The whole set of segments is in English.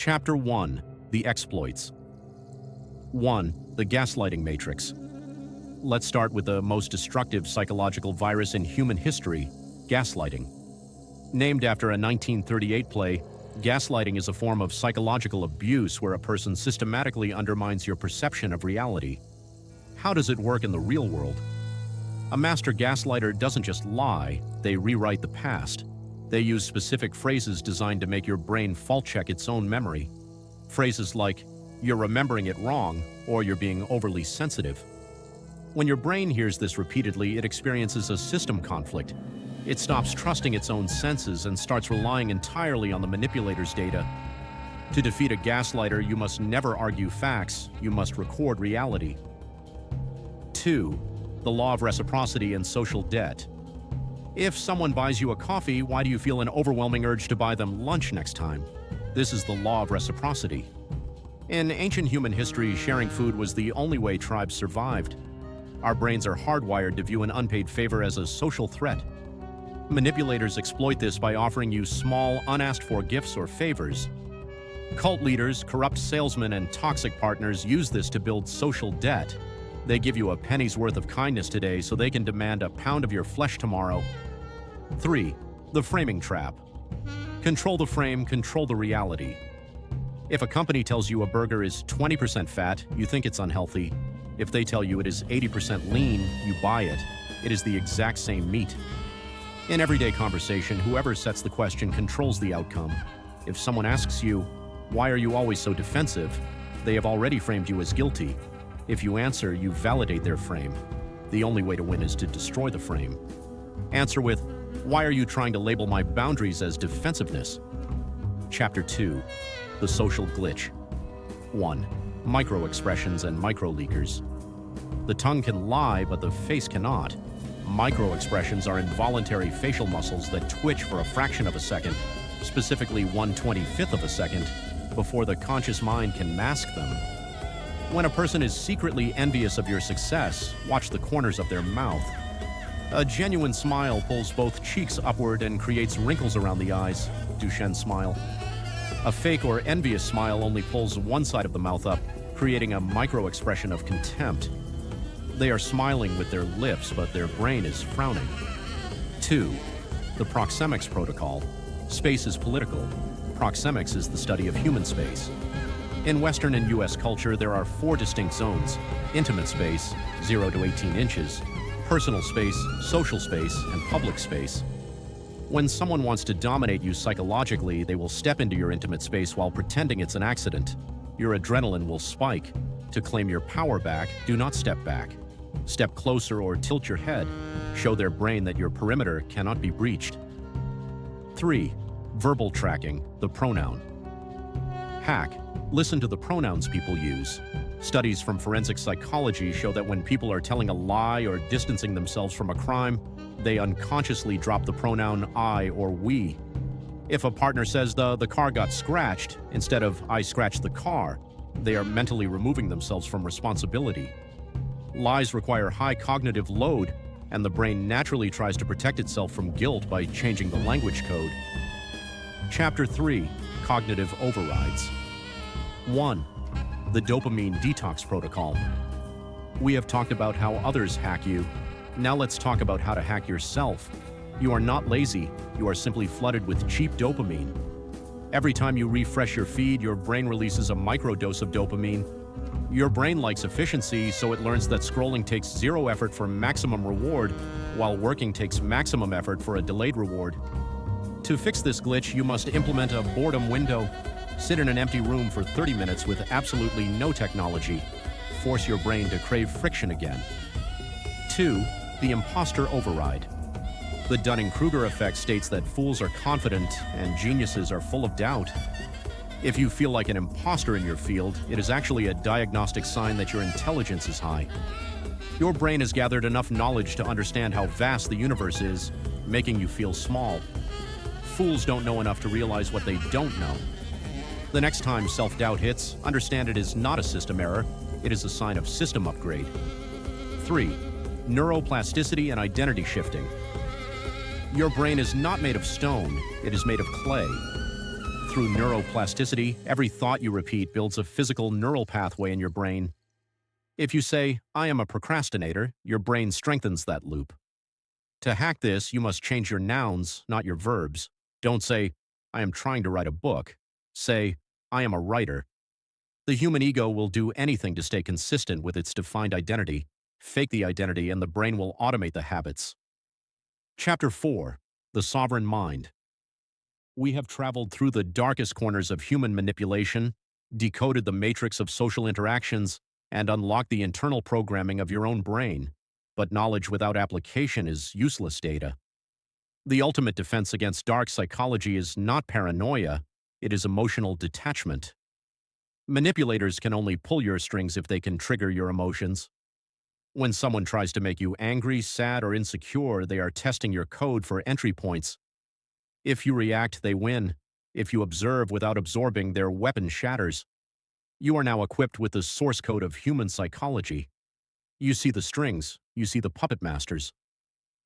Chapter 1. The Exploits. 1. The Gaslighting Matrix. Let's start with the most destructive psychological virus in human history, gaslighting. Named after a 1938 play, gaslighting is a form of psychological abuse where a person systematically undermines your perception of reality. How does it work in the real world? A master gaslighter doesn't just lie, they rewrite the past. They use specific phrases designed to make your brain fault-check its own memory. Phrases like, "You're remembering it wrong," or "You're being overly sensitive." When your brain hears this repeatedly, it experiences a system conflict. It stops trusting its own senses and starts relying entirely on the manipulator's data. To defeat a gaslighter, you must never argue facts, you must record reality. 2. The law of reciprocity and social debt. If someone buys you a coffee, why do you feel an overwhelming urge to buy them lunch next time? This is the law of reciprocity. In ancient human history, sharing food was the only way tribes survived. Our brains are hardwired to view an unpaid favor as a social threat. Manipulators exploit this by offering you small, unasked-for gifts or favors. Cult leaders, corrupt salesmen, and toxic partners use this to build social debt. They give you a penny's worth of kindness today so they can demand a pound of your flesh tomorrow. 3. The framing trap. Control the frame, control the reality. If a company tells you a burger is 20% fat, you think it's unhealthy. If they tell you it is 80% lean, you buy it. It is the exact same meat. In everyday conversation, whoever sets the question controls the outcome. If someone asks you, "Why are you always so defensive?" they have already framed you as guilty. If you answer, you validate their frame. The only way to win is to destroy the frame. Answer with, "Why are you trying to label my boundaries as defensiveness?" Chapter 2. The Social Glitch. 1. Micro-expressions and micro-leakers. The tongue can lie, but the face cannot. Micro-expressions are involuntary facial muscles that twitch for a fraction of a second, specifically 1/25th of a second, before the conscious mind can mask them. When a person is secretly envious of your success, watch the corners of their mouth. A genuine smile pulls both cheeks upward and creates wrinkles around the eyes, Duchenne smile. A fake or envious smile only pulls one side of the mouth up, creating a micro-expression of contempt. They are smiling with their lips, but their brain is frowning. 2. The proxemics protocol. Space is political. Proxemics is the study of human space. In Western and US culture, there are 4 distinct zones: intimate space, 0 to 18 inches, personal space, social space, and public space. When someone wants to dominate you psychologically, they will step into your intimate space while pretending it's an accident. Your adrenaline will spike. To claim your power back, do not step back. Step closer or tilt your head. Show their brain that your perimeter cannot be breached. 3. Verbal tracking, the pronoun. Hack. Listen to the pronouns people use. Studies from forensic psychology show that when people are telling a lie or distancing themselves from a crime, they unconsciously drop the pronoun I or we. If a partner says the car got scratched instead of I scratched the car, they are mentally removing themselves from responsibility. Lies require high cognitive load, and the brain naturally tries to protect itself from guilt by changing the language code. Chapter 3. Cognitive overrides. 1. The dopamine detox protocol. We have talked about how others hack you. Now let's talk about how to hack yourself. You are not lazy, you are simply flooded with cheap dopamine. Every time you refresh your feed, your brain releases a microdose of dopamine. Your brain likes efficiency, so it learns that scrolling takes 0 effort for maximum reward, while working takes maximum effort for a delayed reward. To fix this glitch, you must implement a boredom window. Sit in an empty room for 30 minutes with absolutely no technology. Force your brain to crave friction again. 2. The imposter override. The Dunning-Kruger effect states that fools are confident and geniuses are full of doubt. If you feel like an imposter in your field, it is actually a diagnostic sign that your intelligence is high. Your brain has gathered enough knowledge to understand how vast the universe is, making you feel small. Fools don't know enough to realize what they don't know. The next time self-doubt hits, understand it is not a system error, it is a sign of system upgrade. 3. Neuroplasticity and identity shifting. Your brain is not made of stone, it is made of clay. Through neuroplasticity, every thought you repeat builds a physical neural pathway in your brain. If you say, "I am a procrastinator," your brain strengthens that loop. To hack this, you must change your nouns, not your verbs. Don't say, "I am trying to write a book." Say, "I am a writer." The human ego will do anything to stay consistent with its defined identity. Fake the identity and the brain will automate the habits. Chapter 4. The Sovereign Mind. We have traveled through the darkest corners of human manipulation, decoded the matrix of social interactions, and unlocked the internal programming of your own brain. But knowledge without application is useless data. The ultimate defense against dark psychology is not paranoia, it is emotional detachment. Manipulators can only pull your strings if they can trigger your emotions. When someone tries to make you angry, sad, or insecure, they are testing your code for entry points. If you react, they win. If you observe without absorbing, their weapon shatters. You are now equipped with the source code of human psychology. You see the strings, you see the puppet masters.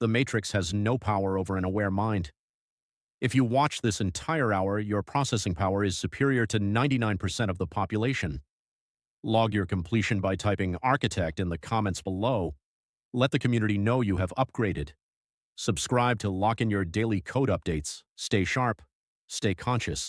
The matrix has no power over an aware mind. If you watch this entire hour, your processing power is superior to 99% of the population. Log your completion by typing architect in the comments below. Let the community know you have upgraded. Subscribe to lock in your daily code updates. Stay sharp. Stay conscious.